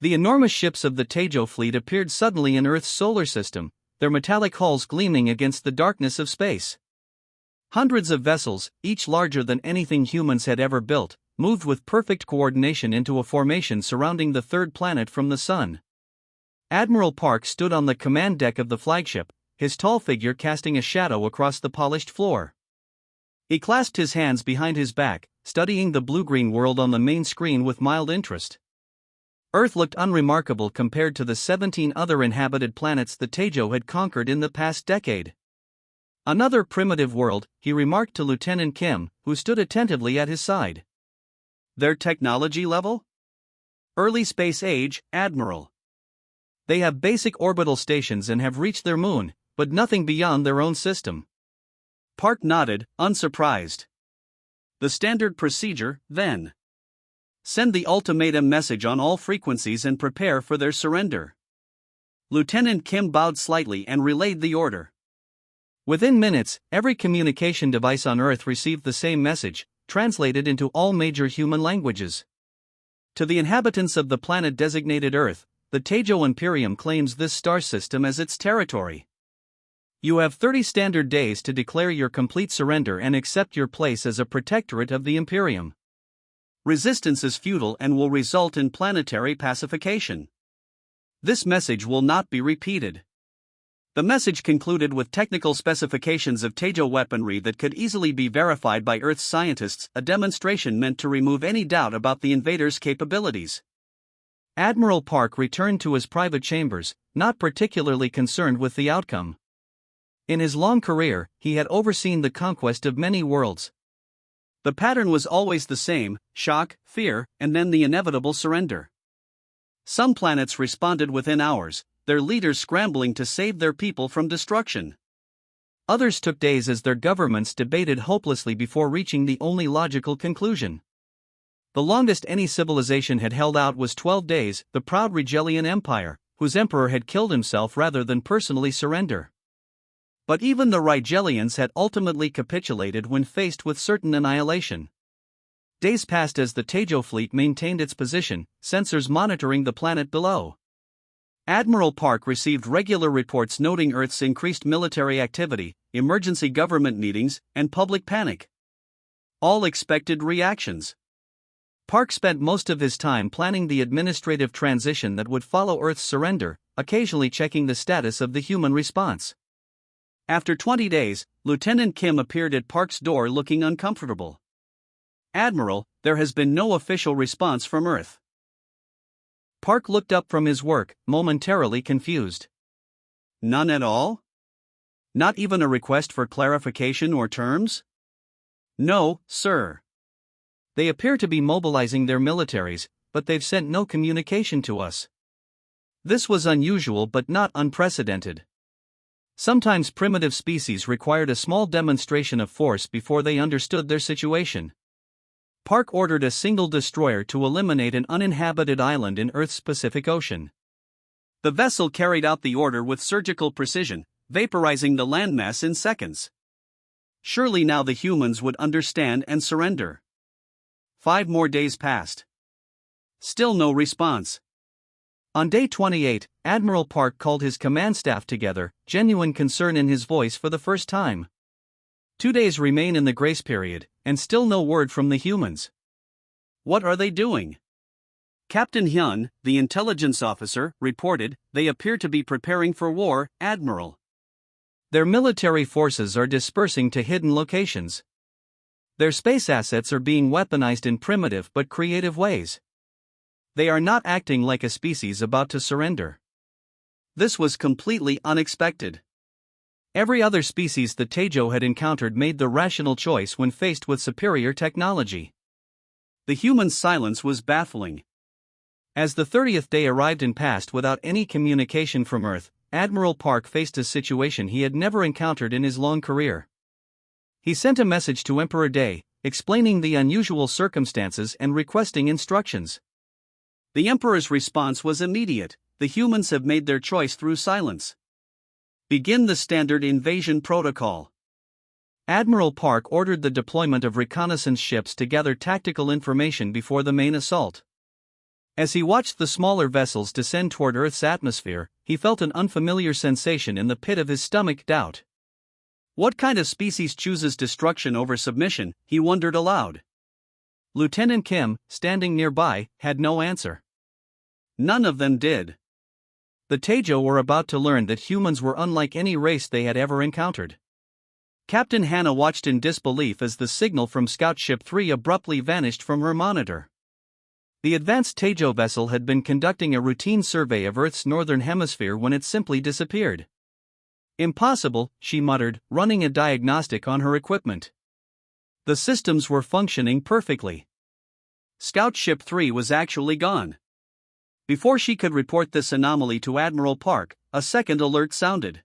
The enormous ships of the Tejo fleet appeared suddenly in Earth's solar system, their metallic hulls gleaming against the darkness of space. Hundreds of vessels, each larger than anything humans had ever built, moved with perfect coordination into a formation surrounding the third planet from the Sun. Admiral Park stood on the command deck of the flagship, his tall figure casting a shadow across the polished floor. He clasped his hands behind his back, studying the blue-green world on the main screen with mild interest. Earth looked unremarkable compared to the 17 other inhabited planets the Tejo had conquered in the past decade. Another primitive world, he remarked to Lieutenant Kim, who stood attentively at his side. Their technology level? Early space age, Admiral. They have basic orbital stations and have reached their moon, but nothing beyond their own system. Park nodded, unsurprised. The standard procedure, then. Send the ultimatum message on all frequencies and prepare for their surrender. Lieutenant Kim bowed slightly and relayed the order. Within minutes, every communication device on Earth received the same message, translated into all major human languages. To the inhabitants of the planet designated Earth, the Tejo Imperium claims this star system as its territory. You have 30 standard days to declare your complete surrender and accept your place as a protectorate of the Imperium. Resistance is futile and will result in planetary pacification. This message will not be repeated. The message concluded with technical specifications of Tejo weaponry that could easily be verified by Earth's scientists, a demonstration meant to remove any doubt about the invaders' capabilities. Admiral Park returned to his private chambers, not particularly concerned with the outcome. In his long career, he had overseen the conquest of many worlds. The pattern was always the same: shock, fear, and then the inevitable surrender. Some planets responded within hours, their leaders scrambling to save their people from destruction. Others took days as their governments debated hopelessly before reaching the only logical conclusion. The longest any civilization had held out was 12 days, the proud Rigelian Empire, whose emperor had killed himself rather than personally surrender. But even the Rigelians had ultimately capitulated when faced with certain annihilation. Days passed as the Tejo fleet maintained its position, sensors monitoring the planet below. Admiral Park received regular reports noting Earth's increased military activity, emergency government meetings, and public panic. All expected reactions. Park spent most of his time planning the administrative transition that would follow Earth's surrender, occasionally checking the status of the human response. After 20 days, Lieutenant Kim appeared at Park's door looking uncomfortable. "Admiral, there has been no official response from Earth." Park looked up from his work, momentarily confused. "None at all? Not even a request for clarification or terms?" "No, sir. They appear to be mobilizing their militaries, but they've sent no communication to us." This was unusual but not unprecedented. Sometimes primitive species required a small demonstration of force before they understood their situation. Park ordered a single destroyer to eliminate an uninhabited island in Earth's Pacific Ocean. The vessel carried out the order with surgical precision, vaporizing the landmass in seconds. Surely now the humans would understand and surrender. 5 more days passed. Still no response. On day 28, Admiral Park called his command staff together, genuine concern in his voice for the first time. 2 days remain in the grace period, and still no word from the humans. What are they doing? Captain Hyun, the intelligence officer, reported, "They appear to be preparing for war, Admiral. Their military forces are dispersing to hidden locations. Their space assets are being weaponized in primitive but creative ways. They are not acting like a species about to surrender." This was completely unexpected. Every other species the Tejo had encountered made the rational choice when faced with superior technology. The humans' silence was baffling. As the 30th day arrived and passed without any communication from Earth, Admiral Park faced a situation he had never encountered in his long career. He sent a message to Emperor Day, explaining the unusual circumstances and requesting instructions. The Emperor's response was immediate: "The humans have made their choice through silence. Begin the standard invasion protocol." Admiral Park ordered the deployment of reconnaissance ships to gather tactical information before the main assault. As he watched the smaller vessels descend toward Earth's atmosphere, he felt an unfamiliar sensation in the pit of his stomach. Doubt. What kind of species chooses destruction over submission, he wondered aloud. Lieutenant Kim, standing nearby, had no answer. None of them did. The Tejo were about to learn that humans were unlike any race they had ever encountered. Captain Hannah watched in disbelief as the signal from Scout Ship 3 abruptly vanished from her monitor. The advanced Tejo vessel had been conducting a routine survey of Earth's northern hemisphere when it simply disappeared. Impossible, she muttered, running a diagnostic on her equipment. The systems were functioning perfectly. Scout Ship 3 was actually gone. Before she could report this anomaly to Admiral Park, a second alert sounded.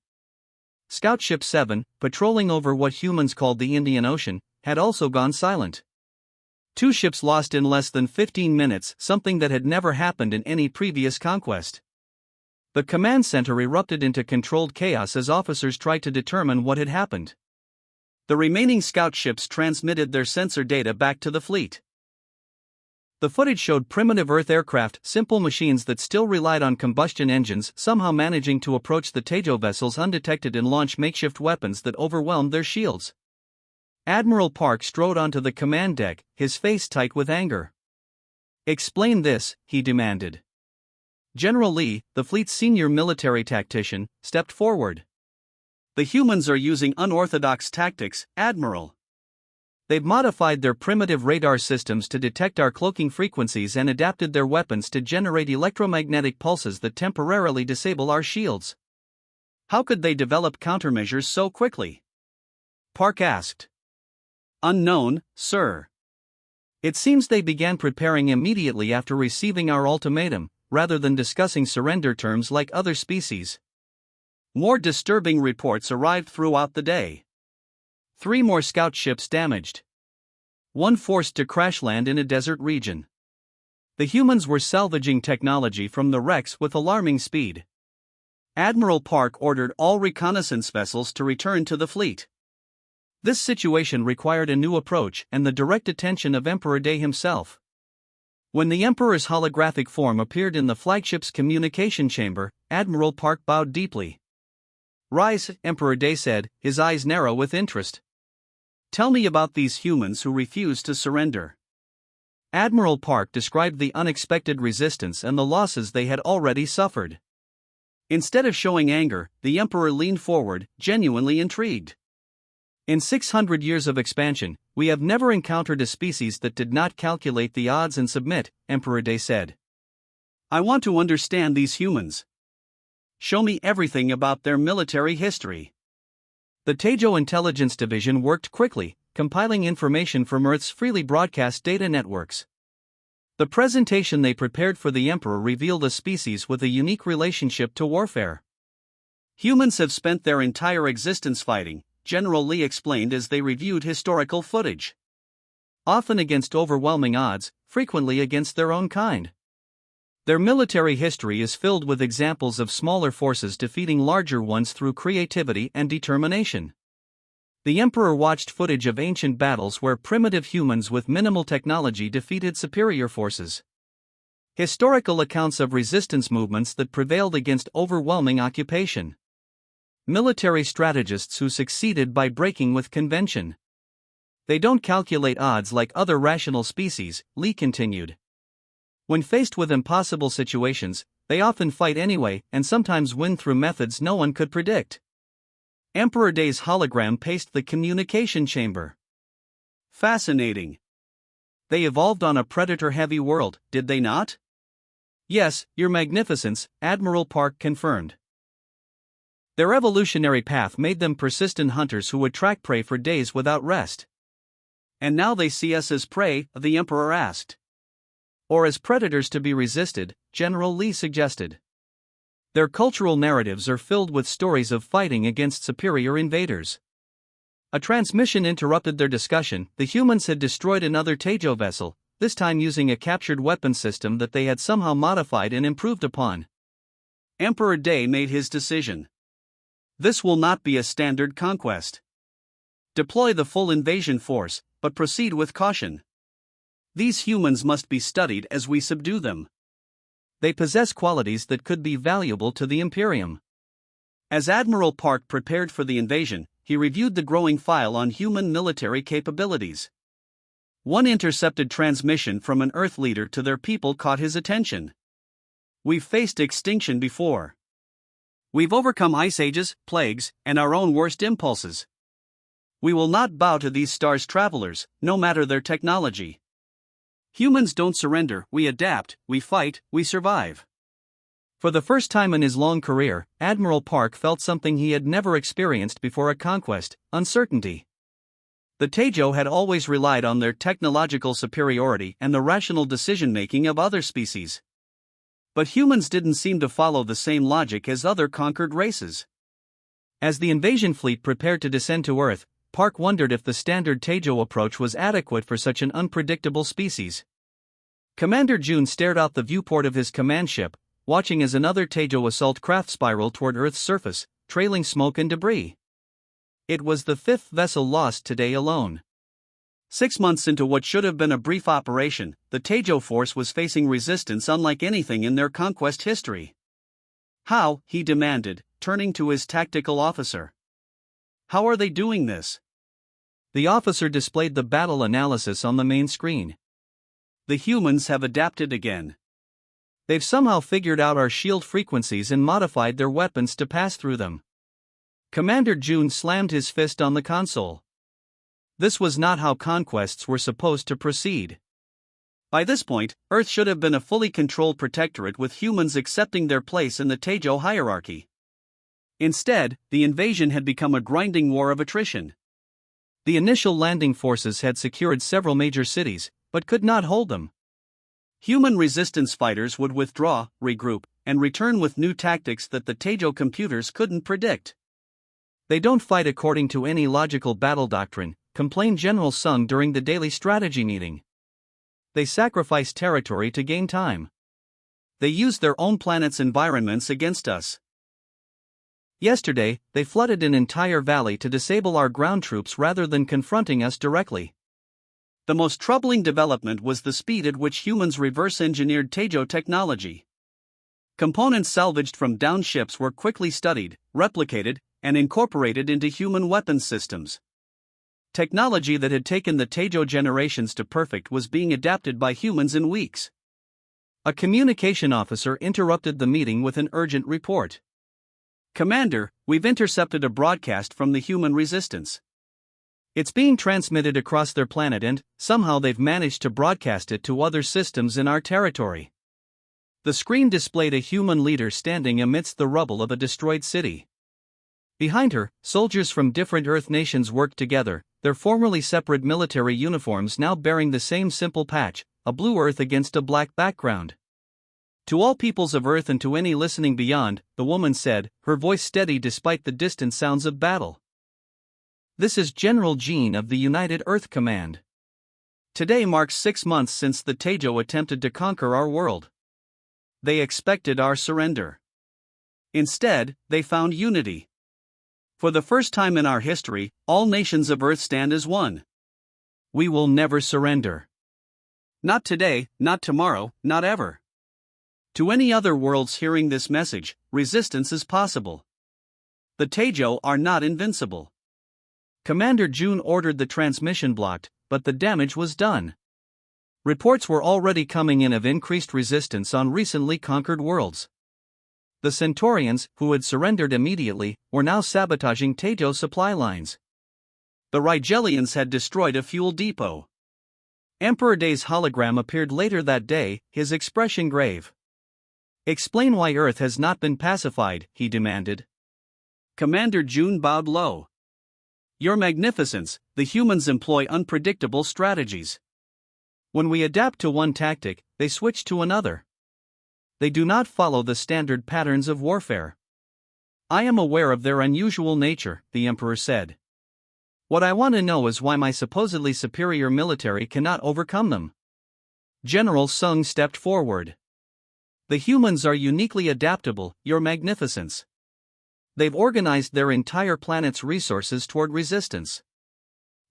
Scout Ship 7, patrolling over what humans called the Indian Ocean, had also gone silent. 2 ships lost in less than 15 minutes, something that had never happened in any previous conquest. The command center erupted into controlled chaos as officers tried to determine what had happened. The remaining scout ships transmitted their sensor data back to the fleet. The footage showed primitive Earth aircraft, simple machines that still relied on combustion engines, somehow managing to approach the Tejo vessels undetected and launch makeshift weapons that overwhelmed their shields. Admiral Park strode onto the command deck, his face tight with anger. "Explain this," he demanded. General Lee, the fleet's senior military tactician, stepped forward. "The humans are using unorthodox tactics, Admiral. They've modified their primitive radar systems to detect our cloaking frequencies and adapted their weapons to generate electromagnetic pulses that temporarily disable our shields." "How could they develop countermeasures so quickly?" Park asked. "Unknown, sir. It seems they began preparing immediately after receiving our ultimatum, rather than discussing surrender terms like other species." More disturbing reports arrived throughout the day. 3 more scout ships damaged. 1 forced to crash land in a desert region. The humans were salvaging technology from the wrecks with alarming speed. Admiral Park ordered all reconnaissance vessels to return to the fleet. This situation required a new approach and the direct attention of Emperor Day himself. When the Emperor's holographic form appeared in the flagship's communication chamber, Admiral Park bowed deeply. "Rise," Emperor Day said, his eyes narrow with interest. "Tell me about these humans who refuse to surrender." Admiral Park described the unexpected resistance and the losses they had already suffered. Instead of showing anger, the Emperor leaned forward, genuinely intrigued. "In 600 years of expansion, we have never encountered a species that did not calculate the odds and submit," Emperor Day said. "I want to understand these humans. Show me everything about their military history." The Tejo Intelligence Division worked quickly, compiling information from Earth's freely broadcast data networks. The presentation they prepared for the Emperor revealed a species with a unique relationship to warfare. "Humans have spent their entire existence fighting," General Lee explained as they reviewed historical footage. "Often against overwhelming odds, frequently against their own kind. Their military history is filled with examples of smaller forces defeating larger ones through creativity and determination." The Emperor watched footage of ancient battles where primitive humans with minimal technology defeated superior forces. Historical accounts of resistance movements that prevailed against overwhelming occupation. Military strategists who succeeded by breaking with convention. "They don't calculate odds like other rational species," Lee continued. "When faced with impossible situations, they often fight anyway and sometimes win through methods no one could predict." Emperor Day's hologram paced the communication chamber. "Fascinating. They evolved on a predator-heavy world, did they not?" "Yes, Your Magnificence," Admiral Park confirmed. "Their evolutionary path made them persistent hunters who would track prey for days without rest." "And now they see us as prey?" the Emperor asked. "Or as predators to be resisted," General Lee suggested. "Their cultural narratives are filled with stories of fighting against superior invaders." A transmission interrupted their discussion. The humans had destroyed another Tejo vessel, this time using a captured weapon system that they had somehow modified and improved upon. Emperor Day made his decision. "This will not be a standard conquest. Deploy the full invasion force, but proceed with caution. These humans must be studied as we subdue them. They possess qualities that could be valuable to the Imperium. As Admiral Park prepared for the invasion, he reviewed the growing file on human military capabilities. One intercepted transmission from an Earth leader to their people caught his attention. "We've faced extinction before. We've overcome ice ages, plagues, and our own worst impulses. We will not bow to these stars' travelers, no matter their technology. Humans don't surrender, we adapt, we fight, we survive." For the first time in his long career, Admiral Park felt something he had never experienced before: a conquest, uncertainty. The Tejo had always relied on their technological superiority and the rational decision-making of other species. But humans didn't seem to follow the same logic as other conquered races. As the invasion fleet prepared to descend to Earth, Park wondered if the standard Tejo approach was adequate for such an unpredictable species. Commander June stared out the viewport of his command ship, watching as another Tejo assault craft spiraled toward Earth's surface, trailing smoke and debris. It was the fifth vessel lost today alone. 6 months into what should have been a brief operation, the Tejo force was facing resistance unlike anything in their conquest history. "How?" he demanded, turning to his tactical officer. "How are they doing this?" The officer displayed the battle analysis on the main screen. "The humans have adapted again. They've somehow figured out our shield frequencies and modified their weapons to pass through them." Commander June slammed his fist on the console. This was not how conquests were supposed to proceed. By this point, Earth should have been a fully controlled protectorate with humans accepting their place in the Tejo hierarchy. Instead, the invasion had become a grinding war of attrition. The initial landing forces had secured several major cities, but could not hold them. Human resistance fighters would withdraw, regroup, and return with new tactics that the Tejo computers couldn't predict. "They don't fight according to any logical battle doctrine," complained General Sung during the daily strategy meeting. "They sacrifice territory to gain time. They use their own planet's environments against us. Yesterday, they flooded an entire valley to disable our ground troops rather than confronting us directly." The most troubling development was the speed at which humans reverse-engineered Tejo technology. Components salvaged from downed ships were quickly studied, replicated, and incorporated into human weapons systems. Technology that had taken the Tejo generations to perfect was being adapted by humans in weeks. A communication officer interrupted the meeting with an urgent report. "Commander, we've intercepted a broadcast from the human resistance. It's being transmitted across their planet and, somehow they've managed to broadcast it to other systems in our territory." The screen displayed a human leader standing amidst the rubble of a destroyed city. Behind her, soldiers from different Earth nations worked together, their formerly separate military uniforms now bearing the same simple patch, a blue Earth against a black background. "To all peoples of Earth and to any listening beyond," the woman said, her voice steady despite the distant sounds of battle. "This is General Jean of the United Earth Command. Today marks 6 months since the Tejo attempted to conquer our world. They expected our surrender. Instead, they found unity. For the first time in our history, all nations of Earth stand as one. We will never surrender. Not today, not tomorrow, not ever." To any other worlds hearing this message, resistance is possible. The Tejo are not invincible. Commander June ordered the transmission blocked, but the damage was done. Reports were already coming in of increased resistance on recently conquered worlds. The Centaurians, who had surrendered immediately, were now sabotaging Tejo supply lines. The Rigelians had destroyed a fuel depot. Emperor Day's hologram appeared later that day, his expression grave. "Explain why Earth has not been pacified," he demanded. Commander June bowed low. "Your Magnificence, the humans employ unpredictable strategies. When we adapt to one tactic, they switch to another. They do not follow the standard patterns of warfare. I am aware of their unusual nature," the Emperor said. "What I want to know is why my supposedly superior military cannot overcome them." General Sung stepped forward. "The humans are uniquely adaptable, Your Magnificence. They've organized their entire planet's resources toward resistance.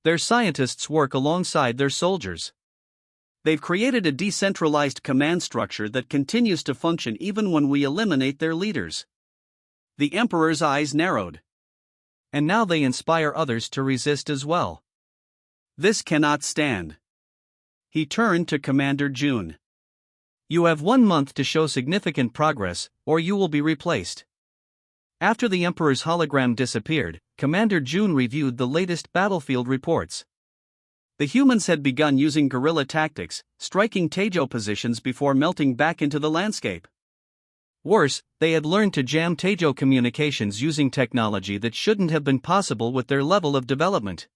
Their scientists work alongside their soldiers. They've created a decentralized command structure that continues to function even when we eliminate their leaders. The Emperor's eyes narrowed. And now they inspire others to resist as well. This cannot stand. He turned to Commander June. You have 1 month to show significant progress, or you will be replaced. After the Emperor's hologram disappeared, Commander June reviewed the latest battlefield reports. The humans had begun using guerrilla tactics, striking Taejo positions before melting back into the landscape. Worse, they had learned to jam Taejo communications using technology that shouldn't have been possible with their level of development.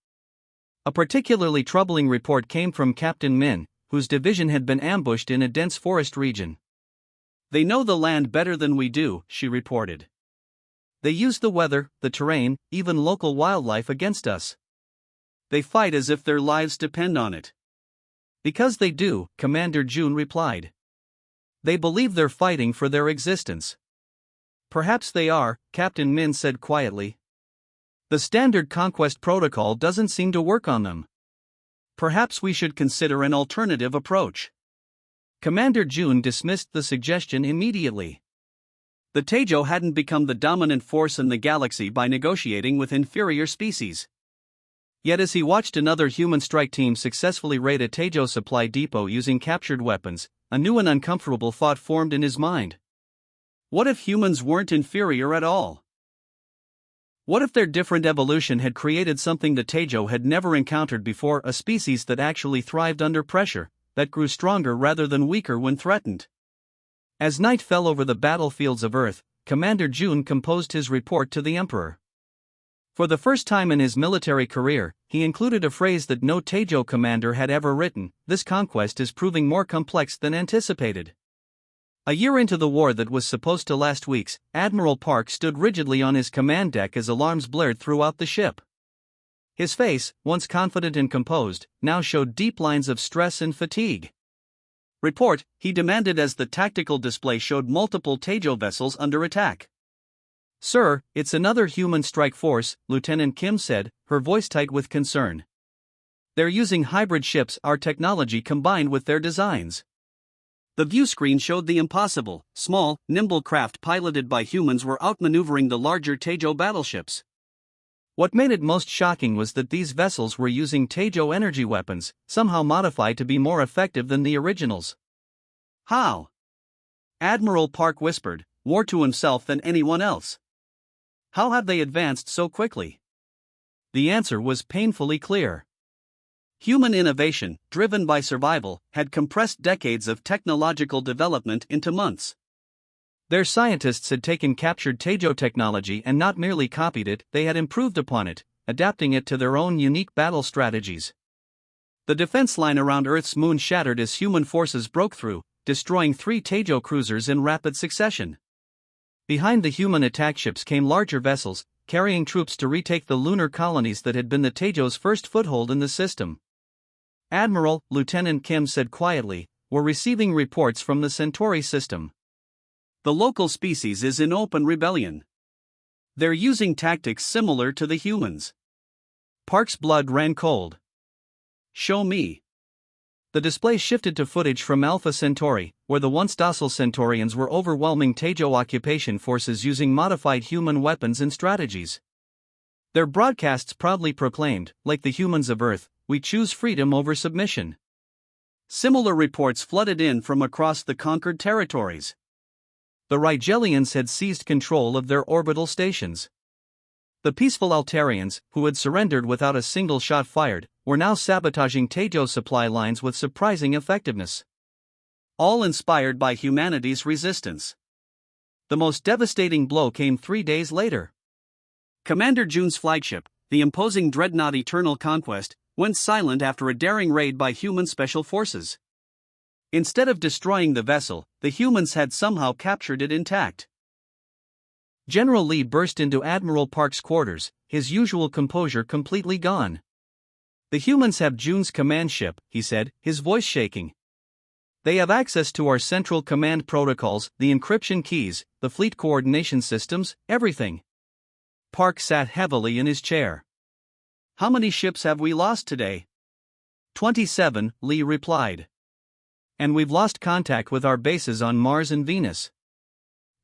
A particularly troubling report came from Captain Min, whose division had been ambushed in a dense forest region. They know the land better than we do, she reported. They use the weather, the terrain, even local wildlife against us. They fight as if their lives depend on it. Because they do, Commander June replied. They believe they're fighting for their existence. Perhaps they are, Captain Min said quietly. The standard conquest protocol doesn't seem to work on them. Perhaps we should consider an alternative approach. Commander June dismissed the suggestion immediately. The Taejo hadn't become the dominant force in the galaxy by negotiating with inferior species. Yet as he watched another human strike team successfully raid a Taejo supply depot using captured weapons, a new and uncomfortable thought formed in his mind. What if humans weren't inferior at all? What if their different evolution had created something the Taejo had never encountered before, a species that actually thrived under pressure, that grew stronger rather than weaker when threatened? As night fell over the battlefields of Earth, Commander June composed his report to the Emperor. For the first time in his military career, he included a phrase that no Taejo commander had ever written: this conquest is proving more complex than anticipated. A year into the war that was supposed to last weeks, Admiral Park stood rigidly on his command deck as alarms blared throughout the ship. His face, once confident and composed, now showed deep lines of stress and fatigue. Report, he demanded as the tactical display showed multiple Taejo vessels under attack. Sir, it's another human strike force, Lieutenant Kim said, her voice tight with concern. They're using hybrid ships, our technology combined with their designs. The view screen showed the impossible. Small, nimble craft piloted by humans were outmaneuvering the larger Taejo battleships. What made it most shocking was that these vessels were using Taejo energy weapons, somehow modified to be more effective than the originals. How? Admiral Park whispered, more to himself than anyone else. How have they advanced so quickly? The answer was painfully clear. Human innovation, driven by survival, had compressed decades of technological development into months. Their scientists had taken captured Taejo technology and not merely copied it, they had improved upon it, adapting it to their own unique battle strategies. The defense line around Earth's moon shattered as human forces broke through, destroying 3 Taejo cruisers in rapid succession. Behind the human attack ships came larger vessels, carrying troops to retake the lunar colonies that had been the Taejo's first foothold in the system. Admiral, Lieutenant Kim said quietly, we're receiving reports from the Centauri system. The local species is in open rebellion. They're using tactics similar to the humans. Park's blood ran cold. Show me. The display shifted to footage from Alpha Centauri, where the once docile Centaurians were overwhelming Taejo occupation forces using modified human weapons and strategies. Their broadcasts proudly proclaimed, like the humans of Earth, we choose freedom over submission. Similar reports flooded in from across the conquered territories. The Rigelians had seized control of their orbital stations. The peaceful Altarians, who had surrendered without a single shot fired, were now sabotaging Taejo supply lines with surprising effectiveness. All inspired by humanity's resistance. The most devastating blow came 3 days later. Commander June's flagship, the imposing dreadnought Eternal Conquest, went silent after a daring raid by human special forces. Instead of destroying the vessel, the humans had somehow captured it intact. General Lee burst into Admiral Park's quarters, his usual composure completely gone. The humans have June's command ship, he said, his voice shaking. They have access to our central command protocols, the encryption keys, the fleet coordination systems, everything. Park sat heavily in his chair. How many ships have we lost today? 27, Lee replied. And we've lost contact with our bases on Mars and Venus.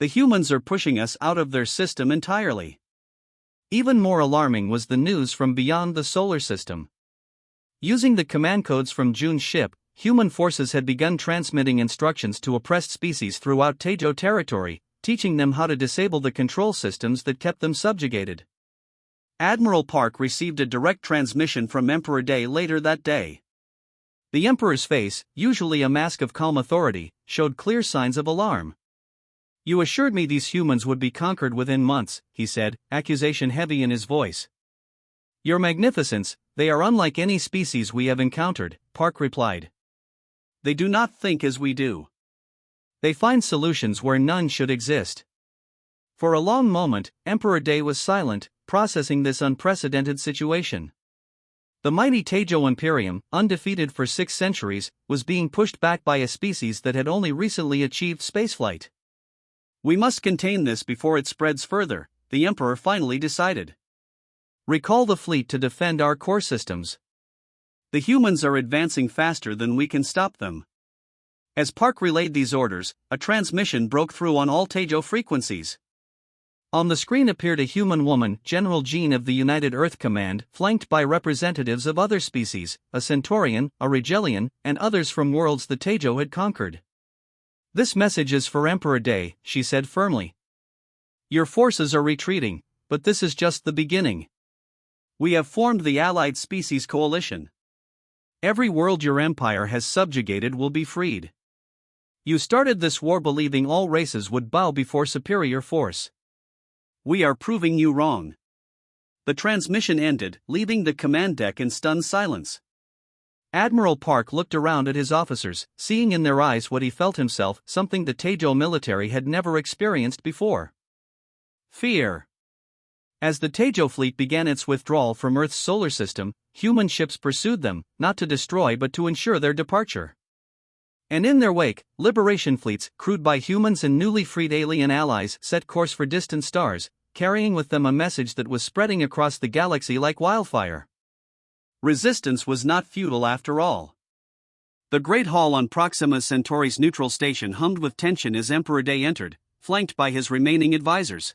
The humans are pushing us out of their system entirely. Even more alarming was the news from beyond the solar system. Using the command codes from June's ship, human forces had begun transmitting instructions to oppressed species throughout Tejo territory, teaching them how to disable the control systems that kept them subjugated. Admiral Park received a direct transmission from Emperor Day later that day. The Emperor's face, usually a mask of calm authority, showed clear signs of alarm. "You assured me these humans would be conquered within months," he said, accusation heavy in his voice. "Your Magnificence, they are unlike any species we have encountered," Park replied. "They do not think as we do. They find solutions where none should exist." For a long moment, Emperor Day was silent, processing this unprecedented situation. The mighty Tejo Imperium, undefeated for 6 centuries, was being pushed back by a species that had only recently achieved spaceflight. "We must contain this before it spreads further," the Emperor finally decided. "Recall the fleet to defend our core systems. The humans are advancing faster than we can stop them." As Park relayed these orders, a transmission broke through on all Tejo frequencies. On the screen appeared a human woman, General Jean of the United Earth Command, flanked by representatives of other species, a Centaurian, a Rigelian, and others from worlds the Tejo had conquered. "This message is for Emperor Day," she said firmly. "Your forces are retreating, but this is just the beginning. We have formed the Allied Species Coalition. Every world your empire has subjugated will be freed. You started this war believing all races would bow before superior force. We are proving you wrong." The transmission ended, leaving the command deck in stunned silence. Admiral Park looked around at his officers, seeing in their eyes what he felt himself, something the Tejo military had never experienced before. Fear. As the Tejo fleet began its withdrawal from Earth's solar system, human ships pursued them, not to destroy but to ensure their departure. And in their wake, liberation fleets, crewed by humans and newly freed alien allies, set course for distant stars, carrying with them a message that was spreading across the galaxy like wildfire. Resistance was not futile after all. The Great Hall on Proxima Centauri's neutral station hummed with tension as Emperor Day entered, flanked by his remaining advisors.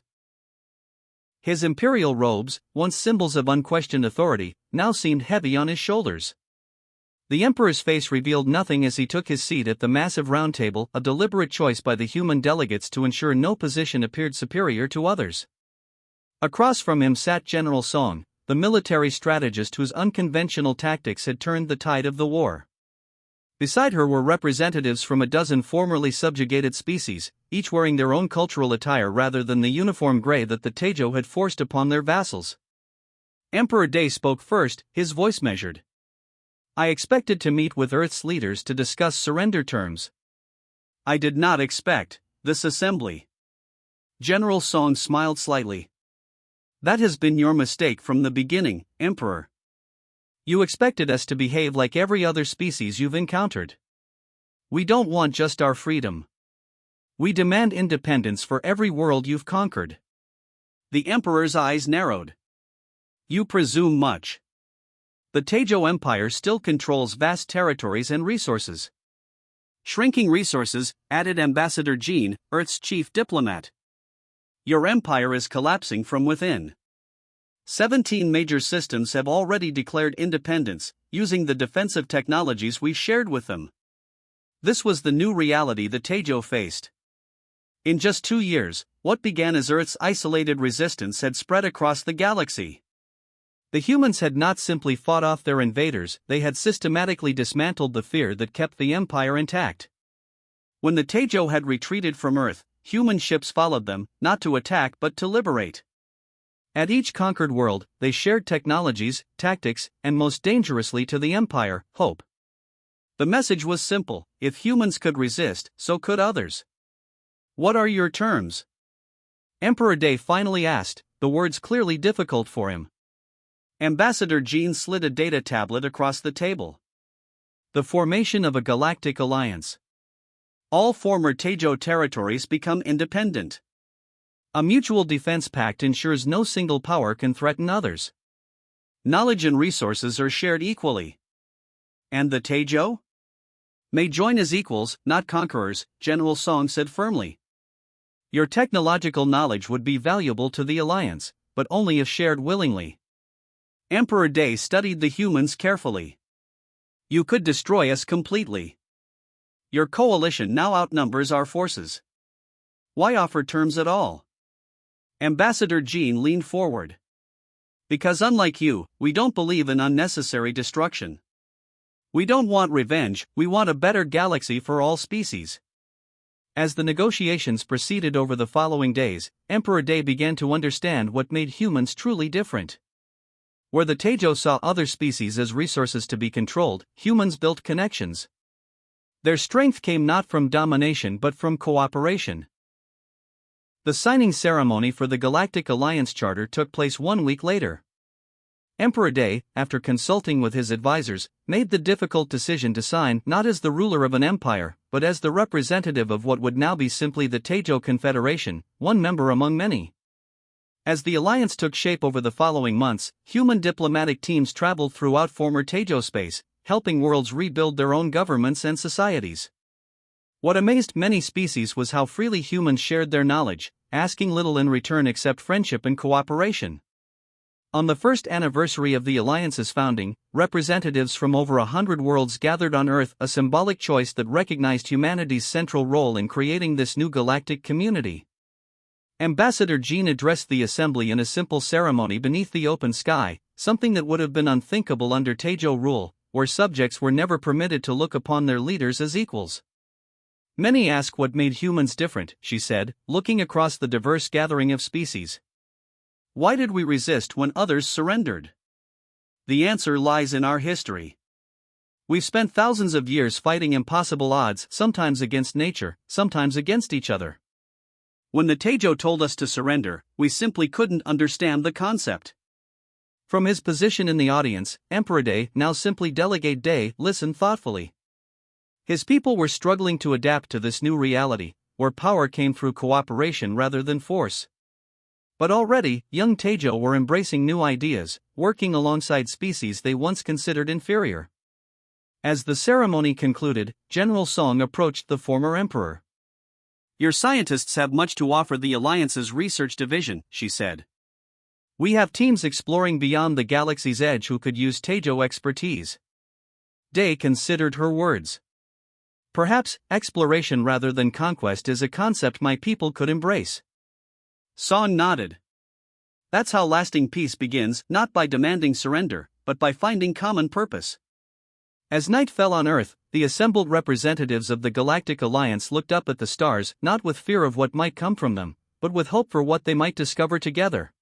His imperial robes, once symbols of unquestioned authority, now seemed heavy on his shoulders. The Emperor's face revealed nothing as he took his seat at the massive round table, a deliberate choice by the human delegates to ensure no position appeared superior to others. Across from him sat General Song, the military strategist whose unconventional tactics had turned the tide of the war. Beside her were representatives from a dozen formerly subjugated species, each wearing their own cultural attire rather than the uniform gray that the Tejo had forced upon their vassals. Emperor Day spoke first, his voice measured. "I expected to meet with Earth's leaders to discuss surrender terms. I did not expect this assembly." General Song smiled slightly. "That has been your mistake from the beginning, Emperor. You expected us to behave like every other species you've encountered. We don't want just our freedom. We demand independence for every world you've conquered." The Emperor's eyes narrowed. "You presume much. The Tejo Empire still controls vast territories and resources." "Shrinking resources," added Ambassador Jean, Earth's chief diplomat. "Your empire is collapsing from within. 17 major systems have already declared independence, using the defensive technologies we shared with them." This was the new reality the Tejo faced. In just 2 years, what began as Earth's isolated resistance had spread across the galaxy. The humans had not simply fought off their invaders, they had systematically dismantled the fear that kept the empire intact. When the Tejo had retreated from Earth, human ships followed them, not to attack but to liberate. At each conquered world, they shared technologies, tactics, and most dangerously to the Empire, hope. The message was simple: if humans could resist, so could others. "What are your terms?" Emperor Day finally asked, the words clearly difficult for him. Ambassador Jean slid a data tablet across the table. "The formation of a galactic alliance. All former Tejo territories become independent. A mutual defense pact ensures no single power can threaten others. Knowledge and resources are shared equally." "And the Tejo?" May join as equals, not conquerors, General Song said firmly. Your technological knowledge would be valuable to the Alliance, but only if shared willingly. Emperor Day studied the humans carefully. You could destroy us completely. Your coalition now outnumbers our forces. Why offer terms at all? Ambassador Jean leaned forward. Because unlike you, we don't believe in unnecessary destruction. We don't want revenge, we want a better galaxy for all species. As the negotiations proceeded over the following days, Emperor Day began to understand what made humans truly different. Where the Tejo saw other species as resources to be controlled, humans built connections. Their strength came not from domination but from cooperation. The signing ceremony for the Galactic Alliance Charter took place 1 week later. Emperor Day, after consulting with his advisors, made the difficult decision to sign not as the ruler of an empire, but as the representative of what would now be simply the Tejo Confederation, one member among many. As the alliance took shape over the following months, human diplomatic teams traveled throughout former Tejo space, helping worlds rebuild their own governments and societies. What amazed many species was how freely humans shared their knowledge, asking little in return except friendship and cooperation. On the first anniversary of the Alliance's founding, representatives from over 100 worlds gathered on Earth, a symbolic choice that recognized humanity's central role in creating this new galactic community. Ambassador Jean addressed the assembly in a simple ceremony beneath the open sky, something that would have been unthinkable under Tejo rule, where subjects were never permitted to look upon their leaders as equals. Many ask what made humans different, she said, looking across the diverse gathering of species. Why did we resist when others surrendered? The answer lies in our history. We've spent thousands of years fighting impossible odds, sometimes against nature, sometimes against each other. When the Tejo told us to surrender, we simply couldn't understand the concept. From his position in the audience, Emperor Day, now simply Delegate Day, listened thoughtfully. His people were struggling to adapt to this new reality, where power came through cooperation rather than force. But already, young Tejo were embracing new ideas, working alongside species they once considered inferior. As the ceremony concluded, General Song approached the former emperor. Your scientists have much to offer the Alliance's research division, she said. We have teams exploring beyond the galaxy's edge who could use Tejo expertise. Day considered her words. Perhaps, exploration rather than conquest is a concept my people could embrace. Song nodded. That's how lasting peace begins, not by demanding surrender, but by finding common purpose. As night fell on Earth, the assembled representatives of the Galactic Alliance looked up at the stars, not with fear of what might come from them, but with hope for what they might discover together.